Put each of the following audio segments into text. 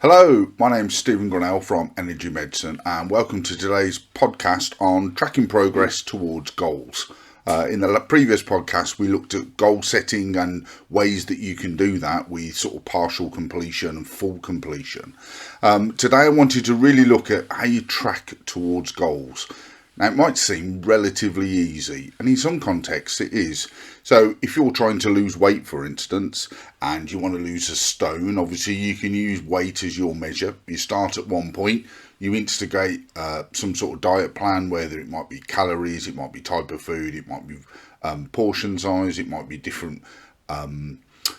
Hello, my name's Stephen Grinnell from Energy Medicine, and welcome to today's podcast on tracking progress towards goals. In the previous podcast, we looked at goal setting and ways that you can do that with sort of partial completion and full completion. Today, I wanted to really look at how you track towards goals. Now, it might seem relatively easy, and in some contexts it is. So if you're trying to lose weight, for instance, and you want to lose a stone, obviously you can use weight as your measure. You start at one point, you instigate some sort of diet plan, whether it might be calories, it might be type of food, it might be portion size, it might be different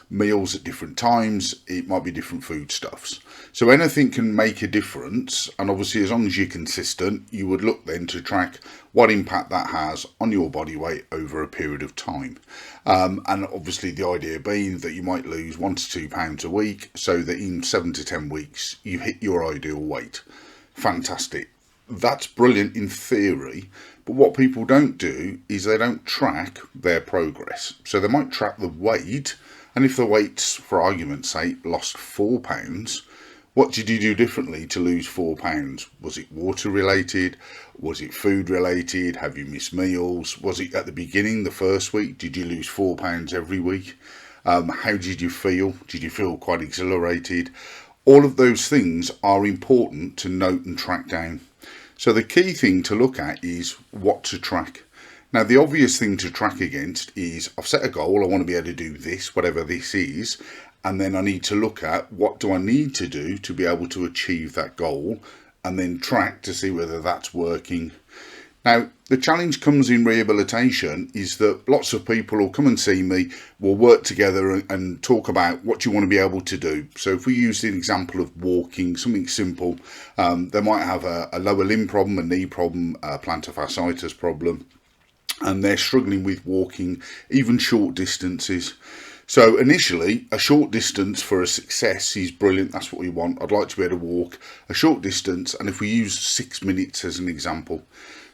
meals at different times, it might be different foodstuffs. So anything can make a difference, and obviously as long as you're consistent, you would look then to track what impact that has on your body weight over a period of time. And obviously the idea being that you might lose 1 to 2 pounds a week, so that in 7 to 10 weeks you hit your ideal weight. Fantastic. That's brilliant in theory, but what people don't do is they don't track their progress. So they might track the weight, and if the weight's, for argument's sake, lost 4 pounds, what did you do differently to lose 4 pounds? Was it water related? Was it food related? Have you missed meals? Was it at the beginning, the first week? Did you lose 4 pounds every week? How did you feel? Did you feel quite exhilarated? All of those things are important to note and track down. So the key thing to look at is what to track. Now, the obvious thing to track against is I've set a goal, I want to be able to do this, whatever this is, and then I need to look at what do I need to do to be able to achieve that goal, and then track to see whether that's working. Now, the challenge comes in rehabilitation is that lots of people will come and see me, will work together and talk about what you want to be able to do. So if we use the example of walking, something simple, they might have a lower limb problem, a knee problem, a plantar fasciitis problem, and they're struggling with walking even short distances. So initially, a short distance for a success is brilliant. That's what we want. I'd like to be able to walk a short distance, and if we use 6 minutes as an example,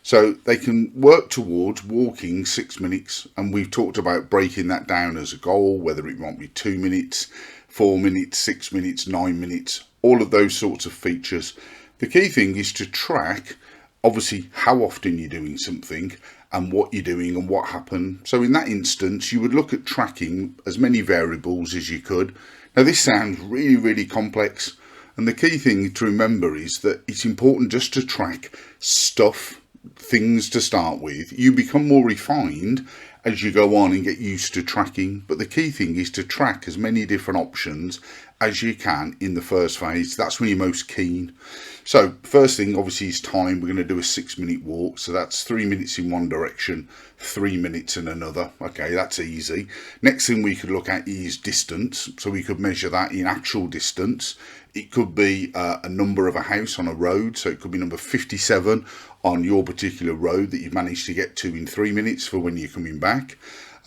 so they can work towards walking 6 minutes, and we've talked about breaking that down as a goal, whether it might be 2 minutes, 4 minutes, 6 minutes, 9 minutes, all of those sorts of features. The key thing is to track, obviously, how often you're doing something and what you're doing and what happened. So in that instance, you would look at tracking as many variables as you could. Now, this sounds really, really complex, and the key thing to remember is that it's important just to track stuff, things to start with. You become more refined as you go on and get used to tracking, but the key thing is to track as many different options as you can in the first phase. That's when you're most keen. So first thing obviously is time. We're going to do a 6 minute walk, so that's 3 minutes in one direction, 3 minutes in another. Okay, that's easy. Next thing we could look at is distance, so we could measure that in actual distance. It could be a number of a house on a road, so it could be number 57 on your particular road that you've managed to get to in 3 minutes for when you're coming back.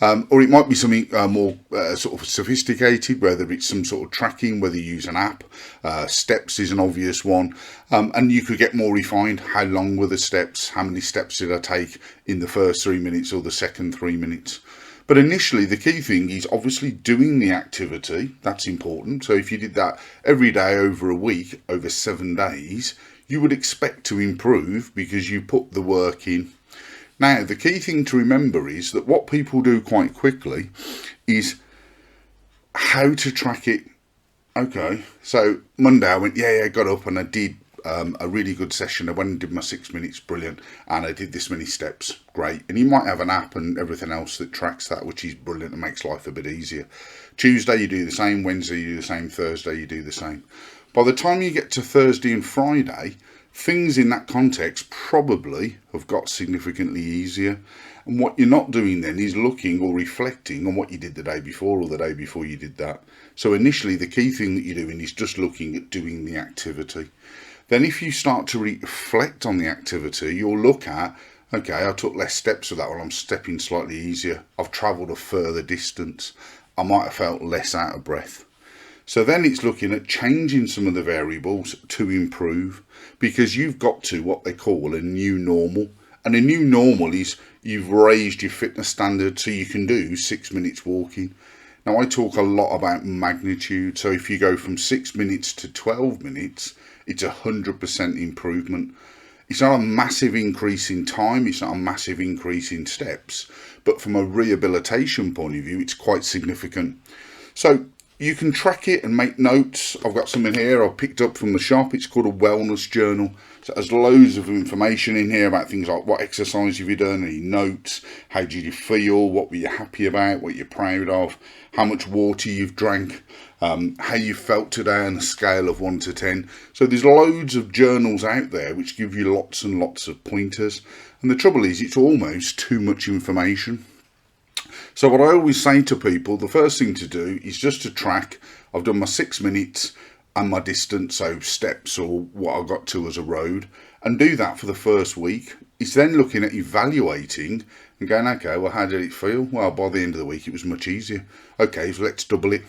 Or it might be something more sort of sophisticated, whether it's some sort of tracking, whether you use an app. Steps is an obvious one. And you could get more refined. How long were the steps? How many steps did I take in the first 3 minutes or the second 3 minutes? But initially, the key thing is obviously doing the activity. That's important. So if you did that every day over a week, over 7 days, you would expect to improve because you put the work in. Now, the key thing to remember is that what people do quite quickly is how to track it. Okay, so Monday I went, got up and I did a really good session. I went and did my 6 minutes, brilliant, and I did this many steps, great. And you might have an app and everything else that tracks that, which is brilliant and makes life a bit easier. Tuesday you do the same, Wednesday you do the same, Thursday you do the same. By the time you get to Thursday and Friday, things in that context probably have got significantly easier. And what you're not doing then is looking or reflecting on what you did the day before or the day before you did that. So initially the key thing that you're doing is just looking at doing the activity. Then if you start to reflect on the activity, you'll look at, okay, I took less steps with that one, I'm stepping slightly easier, I've travelled a further distance, I might have felt less out of breath. So then it's looking at changing some of the variables to improve, because you've got to what they call a new normal. And a new normal is you've raised your fitness standard so you can do 6 minutes walking. Now, I talk a lot about magnitude. So if you go from 6 minutes to 12 minutes, it's 100% improvement. It's not a massive increase in time, it's not a massive increase in steps, but from a rehabilitation point of view, it's quite significant. So you can track it and make notes. I've got something here I picked up from the shop. It's called a wellness journal. So it has loads of information in here about things like what exercise have you done, any notes, how did you feel, what were you happy about, what you're proud of, how much water you've drank, how you felt today on a scale of 1 to 10. So there's loads of journals out there which give you lots and lots of pointers. And the trouble is, it's almost too much information. So what I always say to people, the first thing to do is just to track. I've done my 6 minutes and my distance, so steps or what I got to as a road, and do that for the first week. It's then looking at evaluating and going, okay, well, how did it feel? Well, by the end of the week, it was much easier. Okay, so let's double it.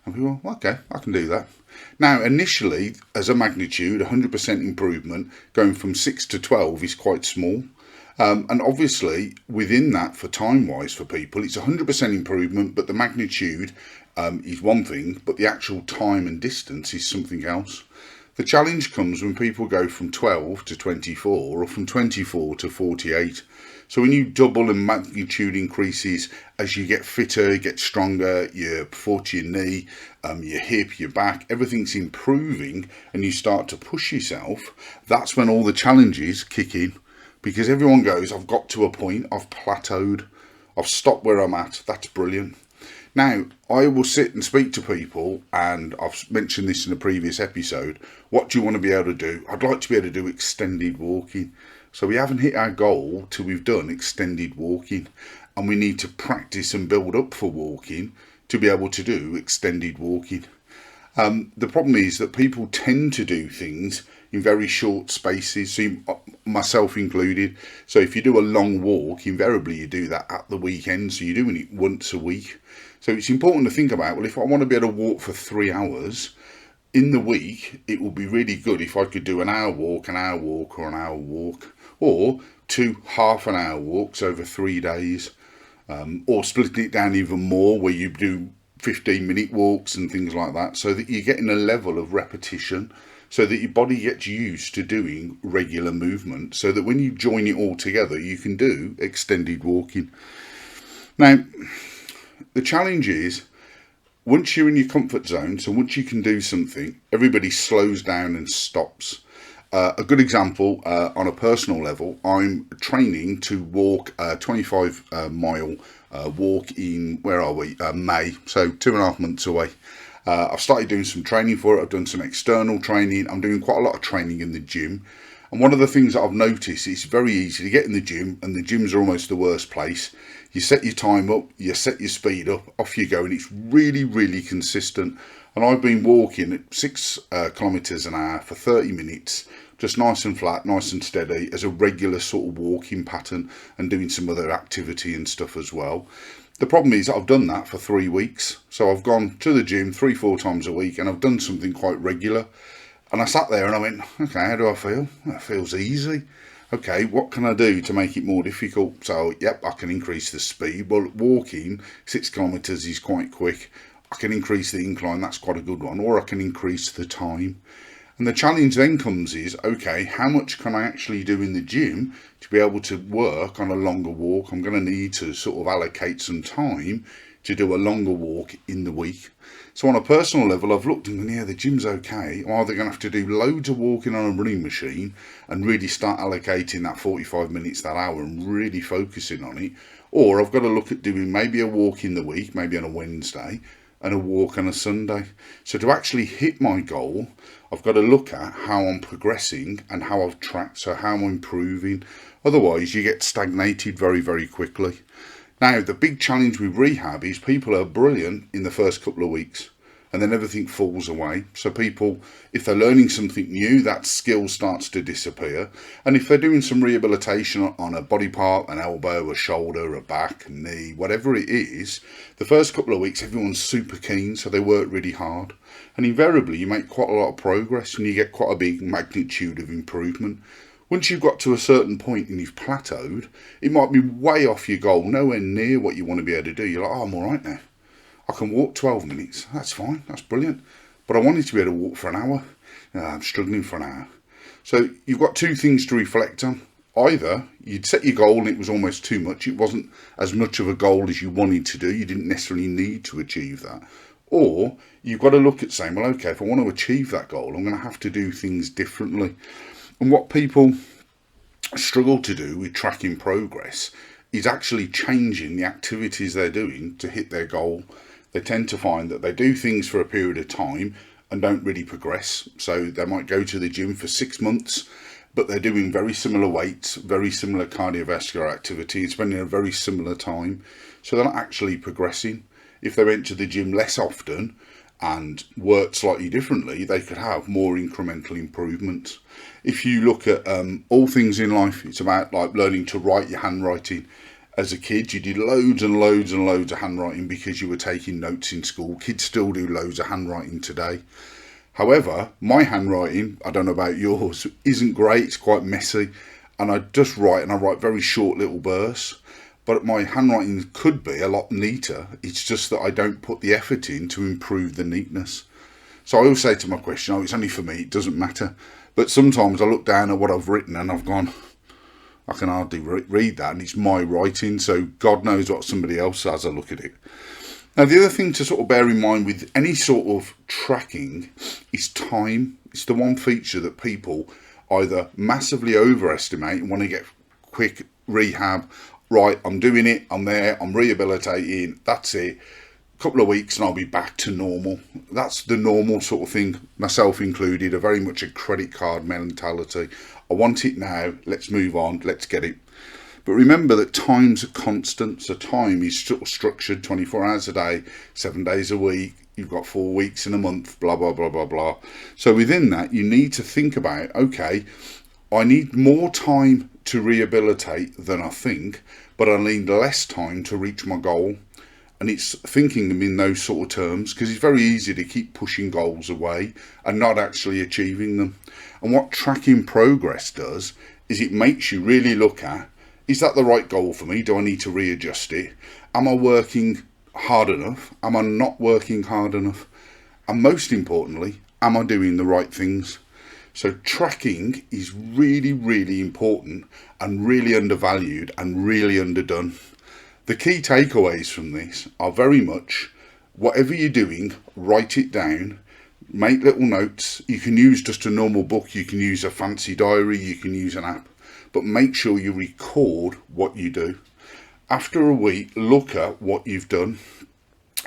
And people, well, okay, I can do that. Now, initially, as a magnitude, 100% improvement, going from 6 to 12 is quite small. And obviously, within that, for time-wise for people, it's 100% improvement, but the magnitude is one thing, but the actual time and distance is something else. The challenge comes when people go from 12 to 24 or from 24 to 48. So when you double in magnitude increases as you get fitter, get stronger, your foot, your knee, your hip, your back, everything's improving and you start to push yourself, that's when all the challenges kick in. Because everyone goes, I've got to a point, I've plateaued, I've stopped where I'm at, that's brilliant. Now, I will sit and speak to people, and I've mentioned this in a previous episode, what do you want to be able to do? I'd like to be able to do extended walking. So we haven't hit our goal till we've done extended walking, and we need to practice and build up for walking to be able to do extended walking. The problem is that people tend to do things in very short spaces, so myself included. So if you do a long walk, invariably you do that at the weekend, so you're doing it once a week. So it's important to think about, well, if I want to be able to walk for 3 hours, in the week, it would be really good if I could do an hour walk, or an hour walk, or 2 half-an-hour walks over 3 days, or splitting it down even more, where you do 15-minute walks and things like that, so that you're getting a level of repetition, so that your body gets used to doing regular movement, so that when you join it all together, you can do extended walking. Now, the challenge is, once you're in your comfort zone, so once you can do something, everybody slows down and stops. A good example, on a personal level, I'm training to walk a 25-mile walk in, where are we, May, so 2.5 months away. I've started doing some training for it. I've done some external training. I'm doing quite a lot of training in the gym. And one of the things that I've noticed, it's very easy to get in the gym, and the gyms are almost the worst place. You set your time up, you set your speed up, off you go, and it's really, really consistent. And I've been walking at 6 kilometres an hour for 30 minutes, just nice and flat, nice and steady, as a regular sort of walking pattern, and doing some other activity and stuff as well. The problem is I've done that for 3 weeks. So I've gone to the gym 3-4 times a week, and I've done something quite regular. And I sat there and I went, okay, how do I feel? Well, it feels easy. Okay, what can I do to make it more difficult? So, yep, I can increase the speed. Well, walking 6 kilometres is quite quick. I can increase the incline, that's quite a good one. Or I can increase the time. And the challenge then comes is, okay, how much can I actually do in the gym to be able to work on a longer walk? I'm going to need to sort of allocate some time to do a longer walk in the week. So on a personal level, I've looked and gone, yeah, the gym's okay. I'm either going to have to do loads of walking on a running machine and really start allocating that 45 minutes, that hour, and really focusing on it. Or I've got to look at doing maybe a walk in the week, maybe on a Wednesday, and a walk on a Sunday. So to actually hit my goal, I've got to look at how I'm progressing and how I've tracked, so how I'm improving. Otherwise, you get stagnated very, very quickly. Now, the big challenge with rehab is people are brilliant in the first couple of weeks, and then everything falls away. So people, if they're learning something new, that skill starts to disappear. And if they're doing some rehabilitation on a body part, an elbow, a shoulder, a back, a knee, whatever it is, the first couple of weeks, everyone's super keen, so they work really hard. And invariably, you make quite a lot of progress and you get quite a big magnitude of improvement. Once you've got to a certain point and you've plateaued, it might be way off your goal, nowhere near what you want to be able to do. You're like, oh, I'm all right now. I can walk 12 minutes. That's fine. That's brilliant. But I wanted to be able to walk for an hour. I'm struggling for an hour. So you've got two things to reflect on. Either you'd set your goal and it was almost too much. It wasn't as much of a goal as you wanted to do. You didn't necessarily need to achieve that. Or you've got to look at saying, well, okay, if I want to achieve that goal, I'm going to have to do things differently. And what people struggle to do with tracking progress is actually changing the activities they're doing to hit their goal. They tend to find that they do things for a period of time and don't really progress. So they might go to the gym for 6 months, but they're doing very similar weights, very similar cardiovascular activity, and spending a very similar time. So they're not actually progressing. If they went to the gym less often and worked slightly differently, they could have more incremental improvements. If you look at all things in life, it's about like learning to write your handwriting. As a kid, you did loads and loads and loads of handwriting because you were taking notes in school. Kids still do loads of handwriting today. However, my handwriting, I don't know about yours, isn't great. It's quite messy. And I just write, and I write very short little bursts. But my handwriting could be a lot neater. It's just that I don't put the effort in to improve the neatness. So I always say to my question, oh, it's only for me, it doesn't matter. But sometimes I look down at what I've written and I've gone, I can hardly read that, and it's my writing, so God knows what somebody else has a look at it. Now, the other thing to sort of bear in mind with any sort of tracking is time. It's the one feature that people either massively overestimate and want to get quick rehab. Right, I'm doing it, I'm there, I'm rehabilitating, that's it. A couple of weeks and I'll be back to normal. That's the normal sort of thing, myself included, a very much a credit card mentality. I want it now, let's move on, let's get it. But remember that time's a constant, so time is sort of structured 24 hours a day, 7 days a week, you've got 4 weeks in a month, blah, blah, blah, blah, blah. So within that, you need to think about, okay, I need more time to rehabilitate than I think, but I need less time to reach my goal. And it's thinking them in those sort of terms, because it's very easy to keep pushing goals away and not actually achieving them. And what tracking progress does is it makes you really look at, is that the right goal for me? Do I need to readjust it? Am I working hard enough? Am I not working hard enough? And most importantly, am I doing the right things? So tracking is really, really important and really undervalued and really underdone. The key takeaways from this are very much, whatever you're doing, write it down, make little notes. You can use just a normal book, you can use a fancy diary, you can use an app, but make sure you record what you do. After a week, look at what you've done.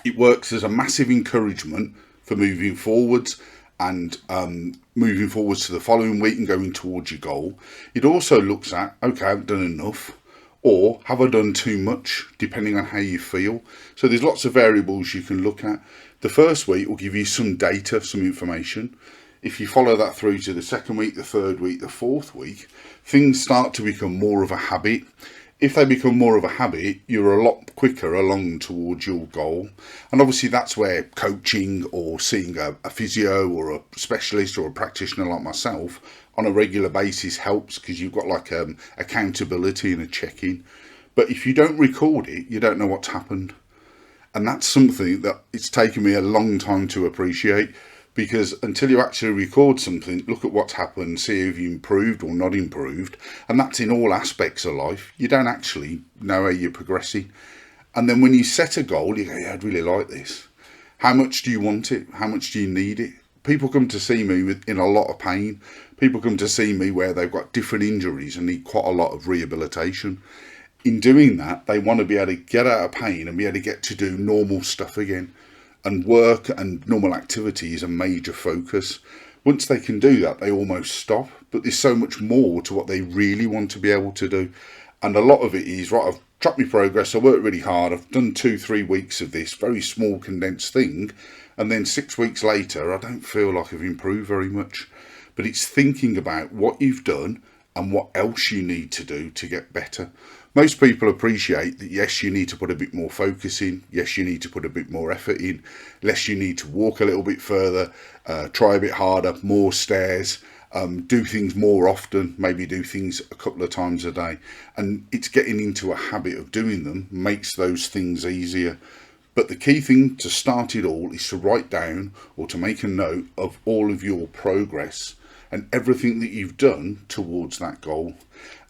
It works as a massive encouragement for moving forwards and moving forwards to the following week and going towards your goal. It also looks at, okay, I've done enough. Or have I done too much, depending on how you feel? So there's lots of variables you can look at. The first week will give you some data, some information. If you follow that through to the second week, the third week, the fourth week, things start to become more of a habit. If they become more of a habit, you're a lot quicker along towards your goal. And obviously that's where coaching or seeing a physio or a specialist or a practitioner like myself on a regular basis helps, because you've got like accountability and a check-in. But if you don't record it, you don't know what's happened. And that's something that it's taken me a long time to appreciate, because until you actually record something, look at what's happened, see if you improved or not improved. And that's in all aspects of life. You don't actually know how you're progressing. And then when you set a goal, you go, yeah, I'd really like this. How much do you want it? How much do you need it? People come to see me in a lot of pain. People come to see me where they've got different injuries and need quite a lot of rehabilitation. In doing that, they want to be able to get out of pain and be able to get to do normal stuff again. And work and normal activity is a major focus. Once they can do that, they almost stop. But there's so much more to what they really want to be able to do. And a lot of it is, right, I've tracked my progress, I worked really hard, I've done 2-3 weeks of this very small condensed thing, and then 6 weeks later, I don't feel like I've improved very much. But it's thinking about what you've done and what else you need to do to get better. Most people appreciate that, yes, you need to put a bit more focus in. Yes, you need to put a bit more effort in. Yes, you need to walk a little bit further, try a bit harder, more stairs, do things more often, maybe do things a couple of times a day. And it's getting into a habit of doing them makes those things easier. But the key thing to start it all is to write down or to make a note of all of your progress and everything that you've done towards that goal.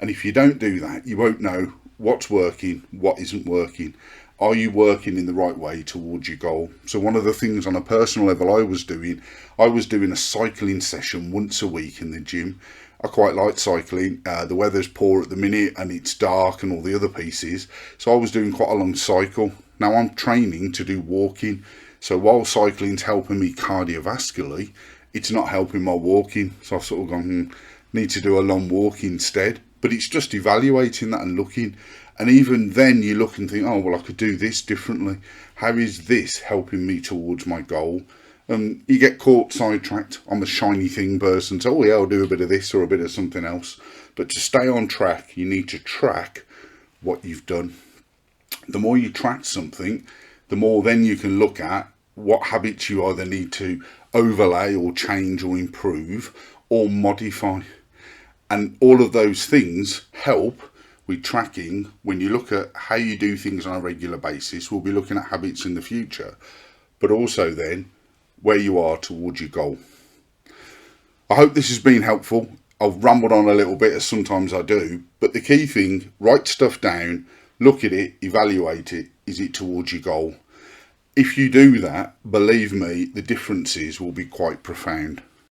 And if you don't do that, you won't know what's working, what isn't working. Are you working in the right way towards your goal? So one of the things on a personal level I was doing a cycling session once a week in the gym. I quite like cycling. The weather's poor at the minute and it's dark and all the other pieces. So I was doing quite a long cycle. Now I'm training to do walking. So while cycling's helping me cardiovascularly, it's not helping my walking. So I've sort of gone, need to do a long walk instead. But it's just evaluating that and looking. And even then you look and think, oh, well, I could do this differently. How is this helping me towards my goal? You get caught sidetracked. I'm a shiny thing person. So, oh yeah, I'll do a bit of this or a bit of something else. But to stay on track, you need to track what you've done. The more you track something, the more then you can look at what habits you either need to overlay or change or improve or modify. And all of those things help with tracking. When you look at how you do things on a regular basis, we'll be looking at habits in the future, but also then where you are towards your goal. I hope this has been helpful. I've rambled on a little bit, as sometimes I do, but the key thing, write stuff down, look at it, evaluate it. Is it towards your goal? If you do that, believe me, the differences will be quite profound.